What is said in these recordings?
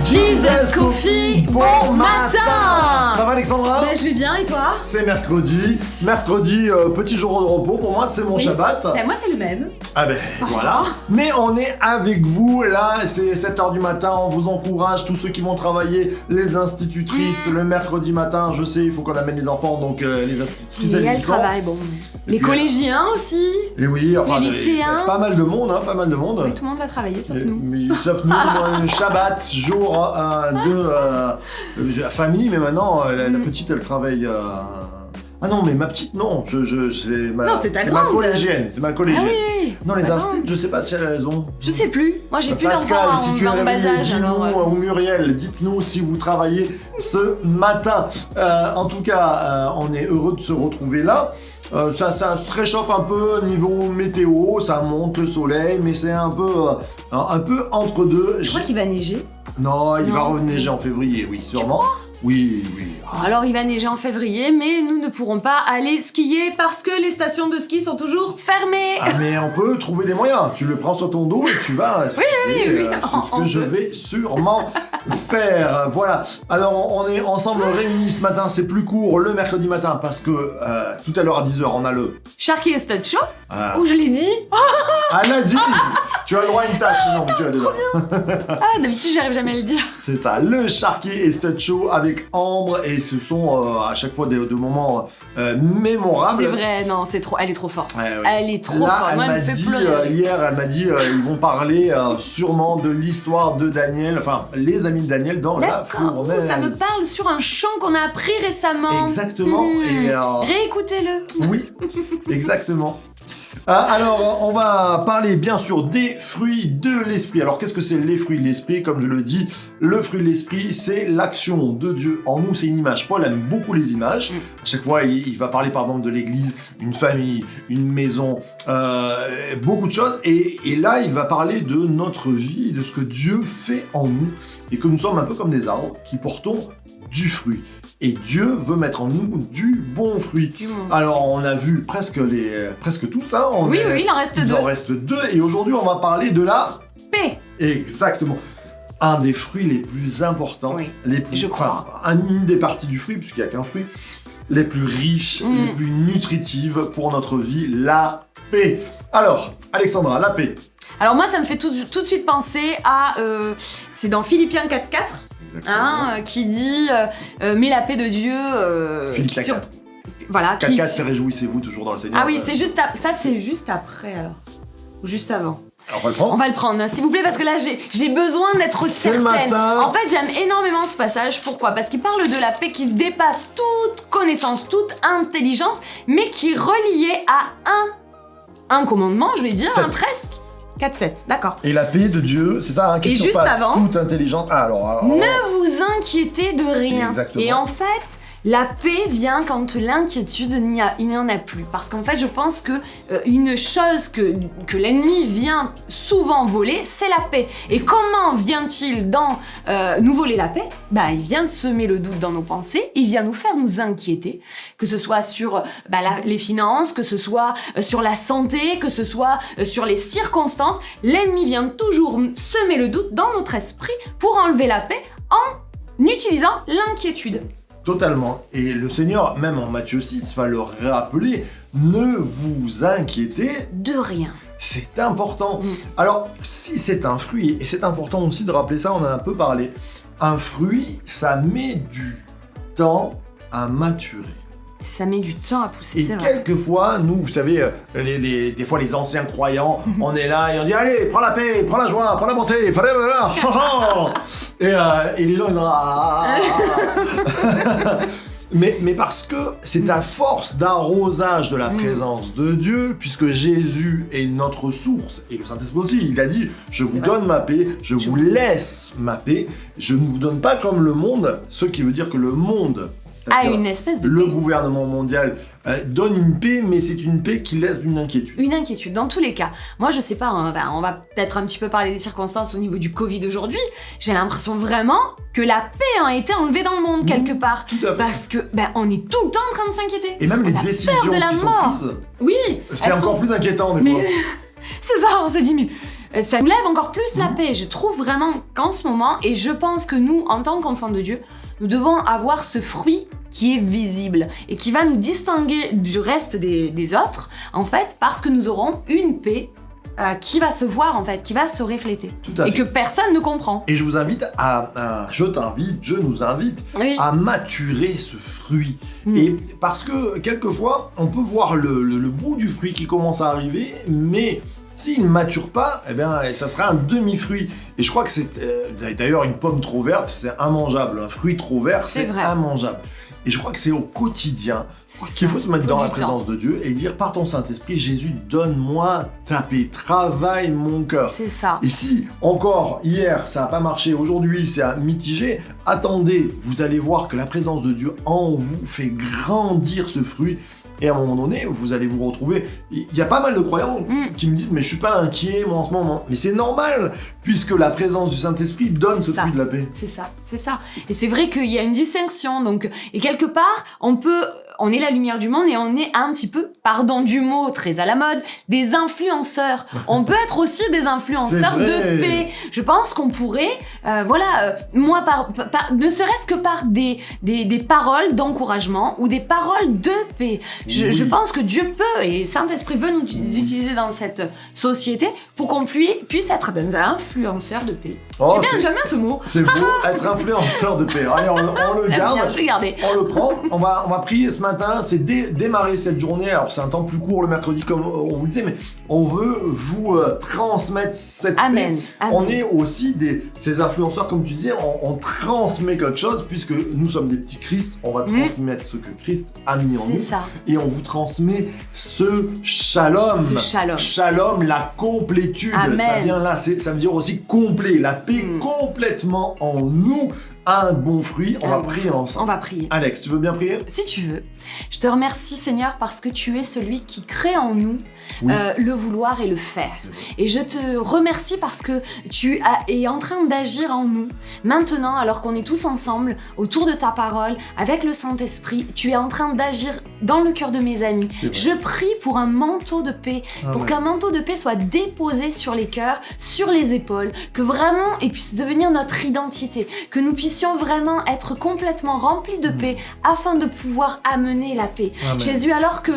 Jesus Coffee, bon matin. Ça va Alexandra? Je vais bien et toi? C'est mercredi, petit jour de repos, pour moi c'est mon Shabbat. Moi c'est le même. Ah ben voilà. Mais on est avec vous, là c'est 7h du matin, on vous encourage, tous ceux qui vont travailler, les institutrices, le mercredi matin, je sais, il faut qu'on amène les enfants, donc les institutrices elles travaillent, bon. Les collégiens aussi. Et oui, enfin, les lycéens. Pas mal de monde, hein, pas mal de monde. Oui, tout le monde va travailler, sauf nous. Mais, sauf nous, Shabbat, jour de la famille, mais maintenant, la petite, elle travaille... Ah non, mais ma petite, non, c'est ma collégienne, Ah oui, non, les instituts, je sais pas si elles ont... Je sais plus, moi j'ai plus Pascal, d'enfants si tu en bas âge. dis-nous, ou Muriel, dites-nous si vous travaillez ce matin. En tout cas, on est heureux de se retrouver là. Ça se réchauffe un peu niveau météo, ça monte le soleil, mais c'est un peu entre deux. Je crois qu'il va neiger. Non, il va reneiger en février, oui, sûrement. Oui. Alors il va neiger en février, mais nous ne pourrons pas aller skier parce que les stations de ski sont toujours fermées. Ah mais on peut trouver des moyens. Tu le prends sur ton dos et tu vas skier. Oui. C'est ce que je vais sûrement faire. Voilà. Alors on est ensemble réunis ce matin. C'est plus court le mercredi matin parce que tout à l'heure à 10h on a le Sharky et Stud Show. Où je l'ai dit. Anna dit. Tu as le droit à une tâche. Non, mais tu as déjà. D'habitude j'arrive jamais à le dire. C'est ça. Le Sharky et Stud Show avec Ambre et ce sont à chaque fois des moments mémorables. C'est vrai, non, elle est trop forte. Ouais. Elle est trop forte. Elle m'a dit hier, elle m'a dit ils vont parler sûrement de l'histoire de Daniel, enfin les amis de Daniel dans la fournaise. Ça me parle sur un chant qu'on a appris récemment. Exactement. Et réécoutez-le. Oui, exactement. Alors, on va parler bien sûr des fruits de l'esprit. Alors, qu'est-ce que c'est les fruits de l'esprit? Comme je le dis, le fruit de l'esprit, c'est l'action de Dieu en nous, c'est une image. Paul aime beaucoup les images. À chaque fois, il va parler par exemple de l'église, une famille, une maison, beaucoup de choses. Et là, il va parler de notre vie, de ce que Dieu fait en nous. Et que nous sommes un peu comme des arbres qui portons du fruit. Et Dieu veut mettre en nous du bon fruit. Alors, on a vu presque tous, hein. Il en reste deux. Il en reste deux. Et aujourd'hui, on va parler de la paix. Exactement. Un des fruits les plus importants. Je crois. Une des parties du fruit, puisqu'il n'y a qu'un fruit, les plus riches, les plus nutritives pour notre vie, la paix. Alors, Alexandra, la paix. Alors moi, ça me fait tout de suite penser à... c'est dans Philippiens 4.4. Qui dit mais la paix de Dieu Philippiens 4. Voilà, 4.4, c'est réjouissez-vous toujours dans le Seigneur. Ah oui, c'est juste c'est juste après alors. Ou juste avant. Alors, on va le prendre. On va le prendre, s'il vous plaît, parce que là j'ai besoin d'être certaine. En fait, j'aime énormément ce passage. Pourquoi? Parce qu'il parle de la paix qui dépasse toute connaissance, toute intelligence, mais qui est reliée à un commandement, je vais dire, presque. 4-7, d'accord. Et la paix de Dieu, c'est ça, qui surpasse toute intelligence. Alors, ne vous inquiétez de rien. Exactement. Et en fait, la paix vient quand l'inquiétude, il n'y en a plus. Parce qu'en fait, je pense que une chose que l'ennemi vient souvent voler, c'est la paix. Et comment vient-il nous voler la paix? Il vient semer le doute dans nos pensées, il vient nous faire nous inquiéter, que ce soit sur les finances, que ce soit sur la santé, que ce soit sur les circonstances. L'ennemi vient toujours semer le doute dans notre esprit pour enlever la paix en utilisant l'inquiétude. Totalement. Et le Seigneur, même en Matthieu 6, va le rappeler, ne vous inquiétez de rien. C'est important. Alors, si c'est un fruit, et c'est important aussi de rappeler ça, on en a un peu parlé, un fruit, ça met du temps à maturer. Ça met du temps à pousser, c'est vrai. Et quelquefois, nous, vous savez, des fois les anciens croyants, on est là et on dit allez, prends la paix, prends la joie, prends la bonté, prends la... et les gens ils disent mais parce que c'est à force d'arrosage de la présence de Dieu, puisque Jésus est notre source, et le Saint-Esprit aussi, il a dit je vous donne ma paix, je vous laisse ma paix, je ne vous donne pas comme le monde, ce qui veut dire que le monde à une espèce de le paix. Gouvernement mondial donne une paix, mais c'est une paix qui laisse une inquiétude. Une inquiétude, dans tous les cas. Moi, je sais pas, hein, on va peut-être un petit peu parler des circonstances au niveau du Covid aujourd'hui. J'ai l'impression vraiment que la paix a été enlevée dans le monde, quelque part. Tout à fait. Parce que on est tout le temps en train de s'inquiéter. Et même les décisions de la qui sont mort. prises, oui, c'est encore plus inquiétant des fois. C'est ça, on se dit, ça nous lève encore plus la paix. Je trouve vraiment qu'en ce moment, et je pense que nous, en tant qu'enfants de Dieu, nous devons avoir ce fruit qui est visible et qui va nous distinguer du reste des autres, en fait, parce que nous aurons une paix qui va se voir, en fait, qui va se refléter. Tout à fait. Et que personne ne comprend. Et je vous invite je nous invite Oui. à maturer ce fruit. Et parce que quelquefois, on peut voir le bout du fruit qui commence à arriver, mais s'il ne mature pas, eh bien, ça sera un demi-fruit. Et je crois que c'est d'ailleurs une pomme trop verte, c'est immangeable. Un fruit trop vert, c'est vrai. immangeable. Et je crois que c'est au quotidien C'est qu'il ça. faut se mettre dans la du temps. présence de Dieu et dire par ton Saint-Esprit, Jésus, donne-moi ta paix, travaille mon cœur. C'est ça. Et si, encore, hier, ça n'a pas marché, aujourd'hui, c'est mitigé, attendez, vous allez voir que la présence de Dieu en vous fait grandir ce fruit. Et à un moment donné, vous allez vous retrouver... Il y a pas mal de croyants qui me disent « Mais je suis pas inquiet, moi, en ce moment. » Mais c'est normal, puisque la présence du Saint-Esprit donne ce fruit de la paix. C'est ça, c'est ça. Et c'est vrai qu'il y a une distinction. Donc, et quelque part, on est la lumière du monde et on est un petit peu, pardon du mot, très à la mode, des influenceurs. On peut être aussi des influenceurs C'est vrai. de paix. Je pense qu'on pourrait, moi, ne serait-ce que par des paroles d'encouragement ou des paroles de paix. Je pense que Dieu peut et Saint-Esprit veut nous utiliser dans cette société pour qu'on puisse être des influenceurs de paix. Oh, J'aime bien ce mot. C'est beau, être influenceur de paix. Allez, on le garde. Bien, je vais garder. On le prend, on va prier ce matin, c'est démarrer cette journée, alors c'est un temps plus court le mercredi comme on vous le disait, mais on veut vous transmettre cette Amen. paix. Amen. On est aussi ces influenceurs, comme tu disais, on transmet quelque chose, puisque nous sommes des petits Christ, on va transmettre ce que Christ a mis en nous. C'est ça. Et on vous transmet ce shalom. Ce shalom. Shalom, la complétude. Amen. Ça vient là, ça veut dire aussi complet, la paix complètement en nous. Un bon fruit, on va prier ensemble. On va prier. Alex, tu veux bien prier? Si tu veux. Je te remercie, Seigneur, parce que tu es celui qui crée en nous le vouloir et le faire. Et je te remercie parce que tu es en train d'agir en nous. Maintenant, alors qu'on est tous ensemble, autour de ta parole, avec le Saint-Esprit, tu es en train d'agir dans le cœur de mes amis. Je prie pour un manteau de paix, pour qu'un manteau de paix soit déposé sur les cœurs, sur les épaules, que vraiment il puisse devenir notre identité, que nous puissions vraiment être complètement remplis de paix afin de pouvoir amener la paix. Amen. Jésus, alors que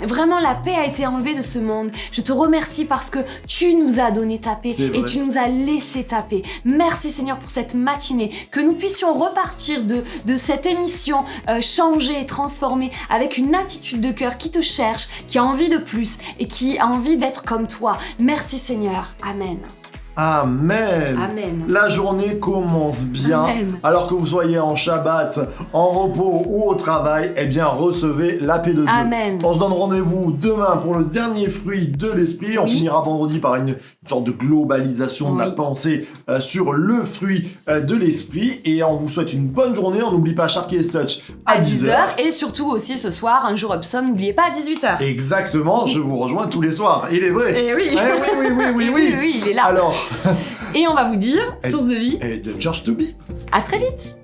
vraiment la paix a été enlevée de ce monde, je te remercie parce que tu nous as donné ta paix et tu nous as laissé ta paix. Merci Seigneur pour cette matinée, que nous puissions repartir de cette émission changée et transformée avec une attitude de cœur qui te cherche, qui a envie de plus et qui a envie d'être comme toi. Merci Seigneur. Amen. Amen. Amen. La journée commence bien. Amen. Alors que vous soyez en Shabbat, en repos ou au travail, eh bien recevez la paix de Dieu. Amen. On se donne rendez-vous demain pour le dernier fruit de l'esprit. On finira vendredi par une sorte de globalisation de la pensée sur le fruit de l'esprit. Et on vous souhaite une bonne journée. On n'oublie pas Sharky et Touch à 10h. Et surtout aussi ce soir, un jour Upsom, n'oubliez pas à 18h. Exactement, je vous rejoins tous les soirs. Il est vrai. Eh oui. Oui, il est là. Alors, Et on va vous dire, source de vie, et de Church to be. à très vite.